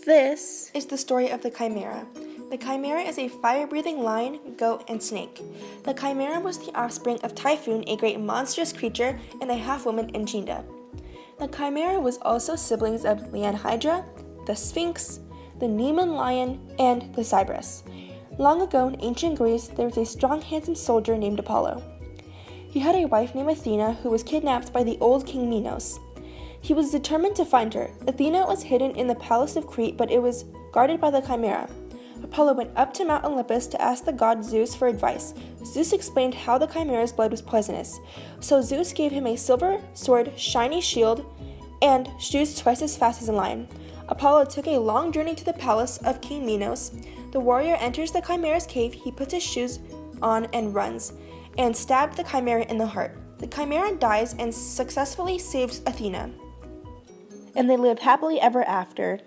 This is the story of the Chimera. The Chimera is a fire-breathing lion, goat, and snake. The Chimera was the offspring of Typhoon, a great monstrous creature, and a half-woman Enchinda. The Chimera was also siblings of Leonhydra, the Sphinx, the Nemean lion, and the Cypress. Long ago in ancient Greece, there was a strong, handsome soldier named Apollo. He had a wife named Athena who was kidnapped by the old king Minos. He was determined to find her. Athena was hidden in the palace of Crete, but it was guarded by the Chimera. Apollo went up to Mount Olympus to ask the god Zeus for advice. Zeus explained how the Chimera's blood was poisonous. So Zeus gave him a silver sword, shiny shield, and shoes twice as fast as a lion. Apollo took a long journey to the palace of King Minos. The warrior enters the Chimera's cave, he puts his shoes on and runs, and stabbed the Chimera in the heart. The Chimera dies and successfully saves Athena. And they lived happily ever after.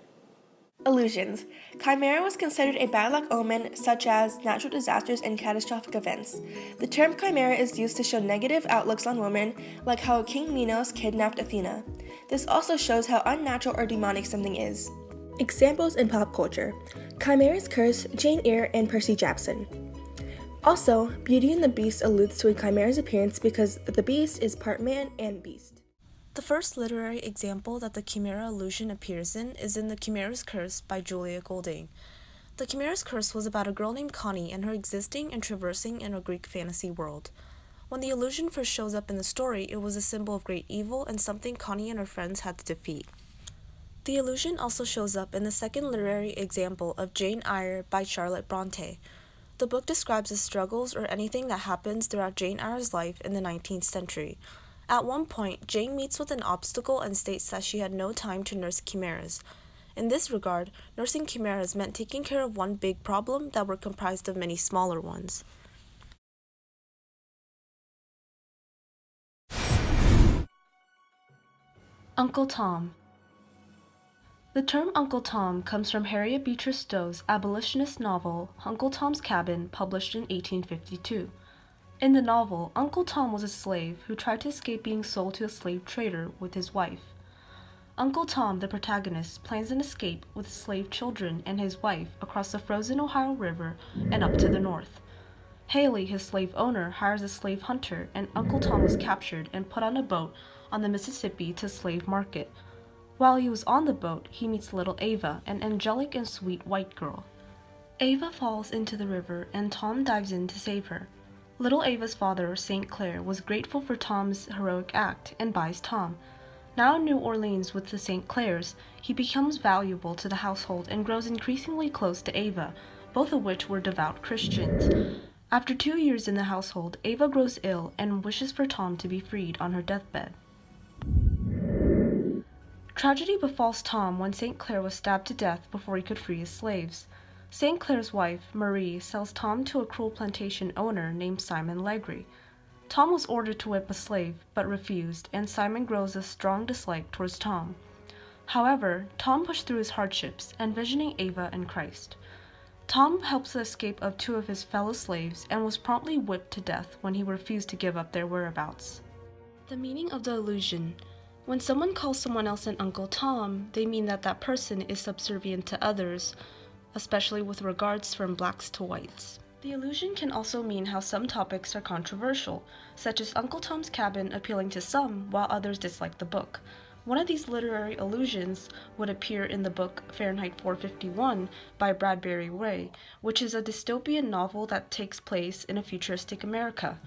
Allusions. Chimera was considered a bad luck omen, such as natural disasters and catastrophic events. The term chimera is used to show negative outlooks on women, like how King Minos kidnapped Athena. This also shows how unnatural or demonic something is. Examples in pop culture: Chimera's Curse, Jane Eyre, and Percy Jackson. Also, Beauty and the Beast alludes to a chimera's appearance because the beast is part man and beast. The first literary example that the Chimera allusion appears in is in The Chimera's Curse by Julia Golding. The Chimera's Curse was about a girl named Connie and her existing and traversing in a Greek fantasy world. When the allusion first shows up in the story, it was a symbol of great evil and something Connie and her friends had to defeat. The allusion also shows up in the second literary example of Jane Eyre by Charlotte Bronte. The book describes the struggles or anything that happens throughout Jane Eyre's life in the 19th century. At one point, Jane meets with an obstacle and states that she had no time to nurse chimeras. In this regard, nursing chimeras meant taking care of one big problem that were comprised of many smaller ones. Uncle Tom. The term Uncle Tom comes from Harriet Beecher Stowe's abolitionist novel, Uncle Tom's Cabin, published in 1852. In the novel, Uncle Tom was a slave who tried to escape being sold to a slave trader with his wife. Uncle Tom, the protagonist, plans an escape with slave children and his wife across the frozen Ohio River and up to the north. Haley, his slave owner, hires a slave hunter, and Uncle Tom was captured and put on a boat on the Mississippi to slave market. While he was on the boat, he meets little Ava, an angelic and sweet white girl. Ava falls into the river, and Tom dives in to save her. Little Ava's father, St. Clair, was grateful for Tom's heroic act and buys Tom. Now in New Orleans with the St. Clairs, he becomes valuable to the household and grows increasingly close to Ava, both of which were devout Christians. After 2 years in the household, Ava grows ill and wishes for Tom to be freed on her deathbed. Tragedy befalls Tom when St. Clair was stabbed to death before he could free his slaves. St. Clair's wife, Marie, sells Tom to a cruel plantation owner named Simon Legree. Tom was ordered to whip a slave, but refused, and Simon grows a strong dislike towards Tom. However, Tom pushed through his hardships, envisioning Ava and Christ. Tom helps the escape of 2 of his fellow slaves and was promptly whipped to death when he refused to give up their whereabouts. The meaning of the allusion: when someone calls someone else an Uncle Tom, they mean that that person is subservient to others, especially with regards from blacks to whites. The allusion can also mean how some topics are controversial, such as Uncle Tom's Cabin appealing to some while others dislike the book. One of these literary allusions would appear in the book Fahrenheit 451 by Bradbury Ray, which is a dystopian novel that takes place in a futuristic America.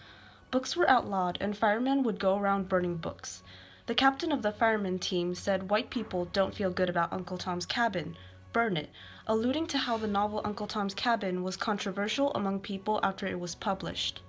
Books were outlawed and firemen would go around burning books. The captain of the fireman team said white people don't feel good about Uncle Tom's Cabin. Burn it, alluding to how the novel Uncle Tom's Cabin was controversial among people after it was published.